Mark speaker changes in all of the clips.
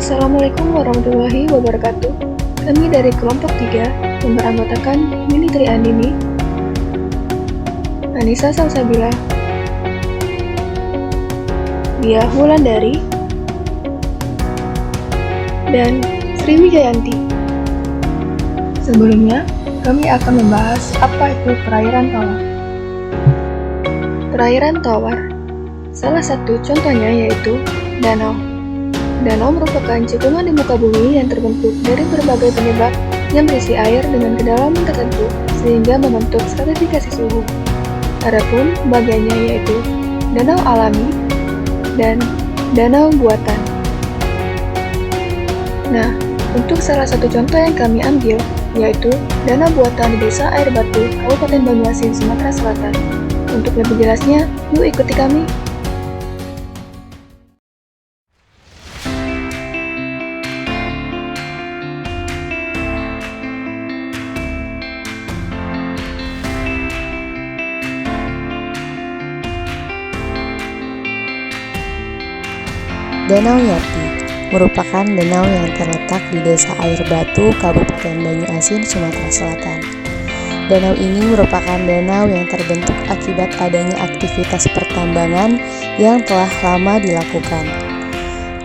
Speaker 1: Assalamualaikum warahmatullahi wabarakatuh. Kami dari kelompok 3 yang beranggotakan Yuni Andini, Anissa Salsabila, Dia Wulandari, dan Sriwijayanti. Sebelumnya, kami akan membahas apa itu perairan tawar. Perairan tawar, salah satu contohnya yaitu danau. Danau merupakan cekungan di muka bumi yang terbentuk dari berbagai penyebab yang berisi air dengan kedalaman tertentu sehingga membentuk stratifikasi suhu. Adapun bagiannya yaitu danau alami dan danau buatan. Nah, untuk salah satu contoh yang kami ambil yaitu danau buatan di Desa Air Batu, Kabupaten Banyuasin, Sumatera Selatan. Untuk lebih jelasnya, yuk ikuti kami.
Speaker 2: Danau Yati merupakan danau yang terletak di Desa Air Batu, Kabupaten Banyuasin, Sumatera Selatan. Danau ini merupakan danau yang terbentuk akibat adanya aktivitas pertambangan yang telah lama dilakukan.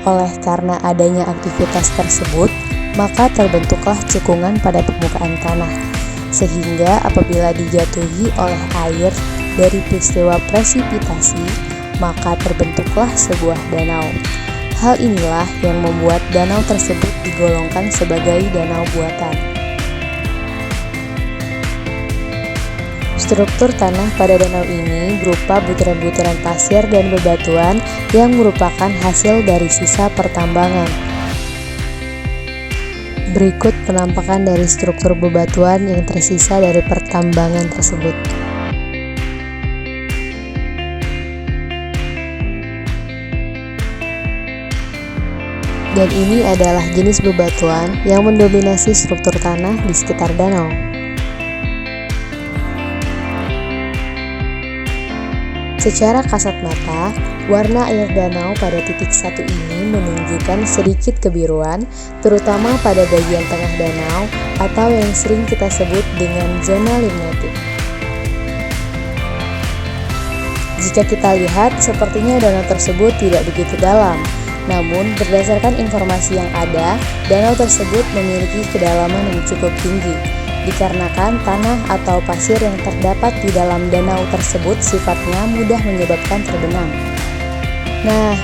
Speaker 2: Oleh karena adanya aktivitas tersebut, maka terbentuklah cekungan pada permukaan tanah, sehingga apabila dijatuhi oleh air dari peristiwa presipitasi, maka terbentuklah sebuah danau. Hal inilah yang membuat danau tersebut digolongkan sebagai danau buatan. Struktur tanah pada danau ini berupa butiran-butiran pasir dan bebatuan yang merupakan hasil dari sisa pertambangan. Berikut penampakan dari struktur bebatuan yang tersisa dari pertambangan tersebut. Dan ini adalah jenis bebatuan yang mendominasi struktur tanah di sekitar danau. Secara kasat mata, warna air danau pada titik satu ini menunjukkan sedikit kebiruan, terutama pada bagian tengah danau atau yang sering kita sebut dengan zona limnatik. Jika kita lihat, sepertinya danau tersebut tidak begitu dalam. Namun, berdasarkan informasi yang ada, danau tersebut memiliki kedalaman yang cukup tinggi, dikarenakan tanah atau pasir yang terdapat di dalam danau tersebut sifatnya mudah menyebabkan terbenam. Nah,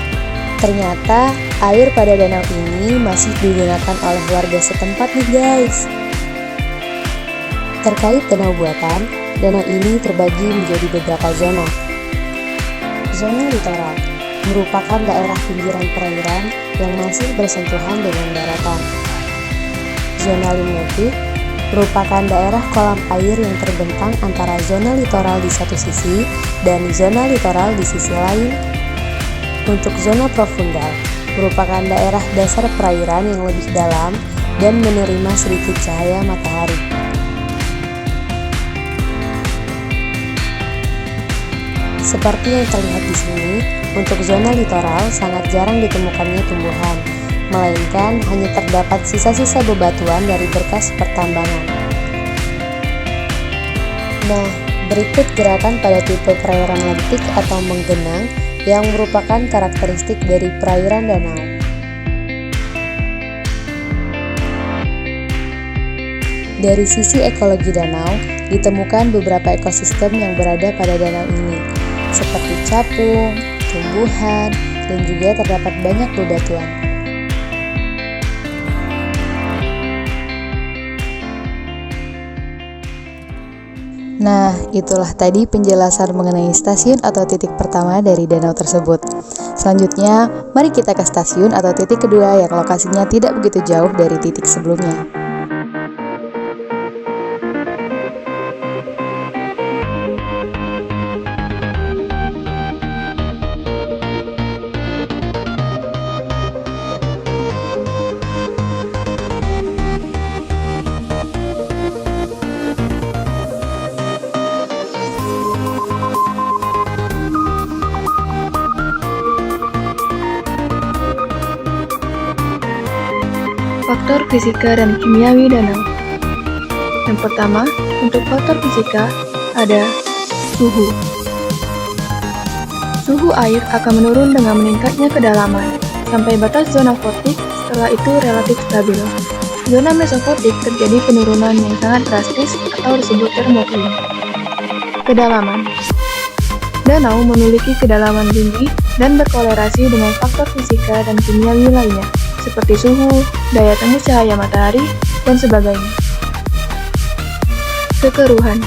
Speaker 2: ternyata air pada danau ini masih digunakan oleh warga setempat nih guys. Terkait danau buatan, danau ini terbagi menjadi beberapa zona. Zona litoral merupakan daerah pinggiran perairan yang masih bersentuhan dengan daratan. Zona limnatik merupakan daerah kolam air yang terbentang antara zona litoral di satu sisi dan zona litoral di sisi lain. Untuk zona profundal merupakan daerah dasar perairan yang lebih dalam dan menerima sedikit cahaya matahari. Seperti yang terlihat di sini, untuk zona litoral sangat jarang ditemukannya tumbuhan, melainkan hanya terdapat sisa-sisa bebatuan dari bekas pertambangan. Nah, berikut gerakan pada tipe perairan lentik atau menggenang yang merupakan karakteristik dari perairan danau. Dari sisi ekologi danau, ditemukan beberapa ekosistem yang berada pada danau ini, seperti capung, tumbuhan, dan juga terdapat banyak bebatuan. Nah, itulah tadi penjelasan mengenai stasiun atau titik pertama dari danau tersebut. Selanjutnya, mari kita ke stasiun atau titik kedua yang lokasinya tidak begitu jauh dari titik sebelumnya.
Speaker 1: Faktor fisika dan kimiawi danau. Yang pertama, untuk faktor fisika ada suhu. Suhu air akan menurun dengan meningkatnya kedalaman sampai batas zona vortik, setelah itu relatif stabil. Zona mesovortik terjadi penurunan yang sangat drastis atau disebut termoklim. Kedalaman. Danau memiliki kedalaman tinggi dan berkolerasi dengan faktor fisika dan kimiawi lainnya, seperti suhu, daya tembus cahaya matahari, dan sebagainya. Kekeruhan.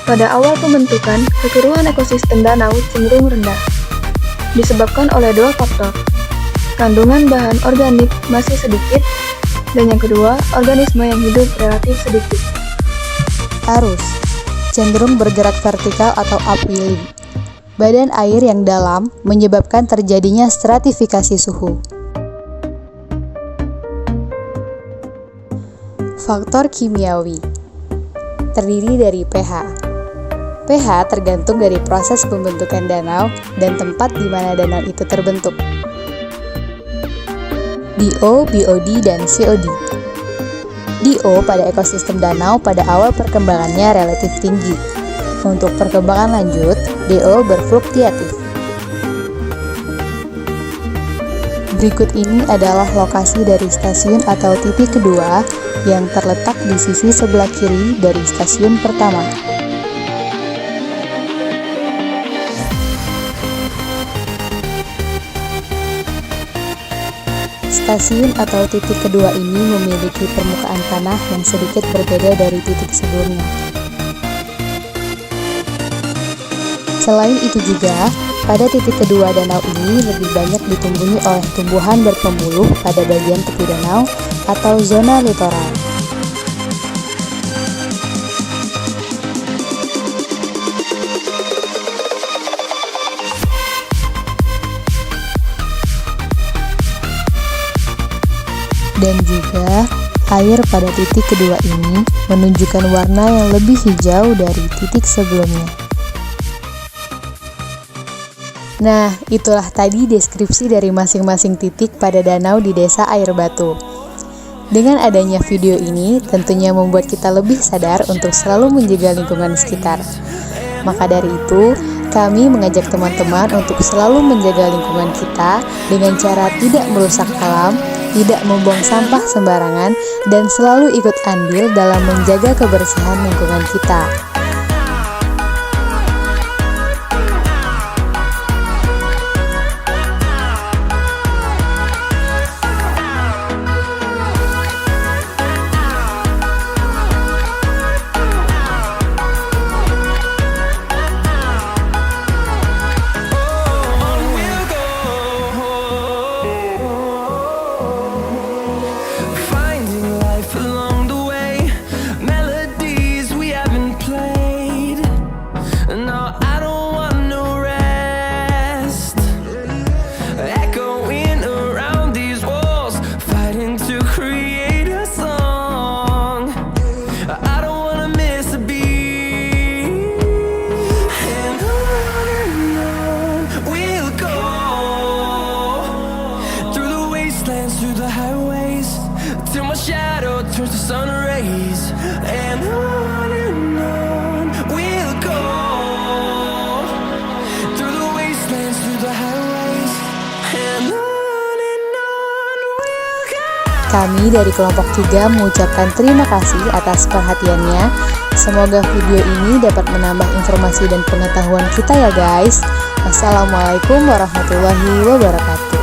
Speaker 1: Pada awal pembentukan, kekeruhan ekosistem danau cenderung rendah, disebabkan oleh dua faktor. Kandungan bahan organik masih sedikit, dan yang kedua, organisme yang hidup relatif sedikit.
Speaker 2: Arus cenderung bergerak vertikal atau upwelling. Badan air yang dalam menyebabkan terjadinya stratifikasi suhu. Faktor kimiawi terdiri dari pH. pH tergantung dari proses pembentukan danau dan tempat di mana danau itu terbentuk. DO, BOD, dan COD. DO pada ekosistem danau pada awal perkembangannya relatif tinggi. Untuk perkembangan lanjut, DO berfluktuatif. Berikut ini adalah lokasi dari stasiun atau titik kedua yang terletak di sisi sebelah kiri dari stasiun pertama. Stasiun atau titik kedua ini memiliki permukaan tanah yang sedikit berbeda dari titik sebelumnya. Selain itu juga, pada titik kedua danau ini lebih banyak ditumbuhi oleh tumbuhan berpembuluh pada bagian tepi danau atau zona litoral. Dan juga, air pada titik kedua ini menunjukkan warna yang lebih hijau dari titik sebelumnya. Nah, itulah tadi deskripsi dari masing-masing titik pada danau di Desa Air Batu. Dengan adanya video ini, tentunya membuat kita lebih sadar untuk selalu menjaga lingkungan sekitar. Maka dari itu, kami mengajak teman-teman untuk selalu menjaga lingkungan kita dengan cara tidak merusak alam, tidak membuang sampah sembarangan, dan selalu ikut andil dalam menjaga kebersihan lingkungan kita.
Speaker 3: Through the highways till my shadow turns to sun rays, and on we'll go through the wastelands, through the highways, and on we'll go.
Speaker 2: Kami dari kelompok 3 mengucapkan terima kasih atas perhatiannya. Semoga video ini dapat menambah informasi dan pengetahuan kita ya guys. Wassalamualaikum warahmatullahi wabarakatuh.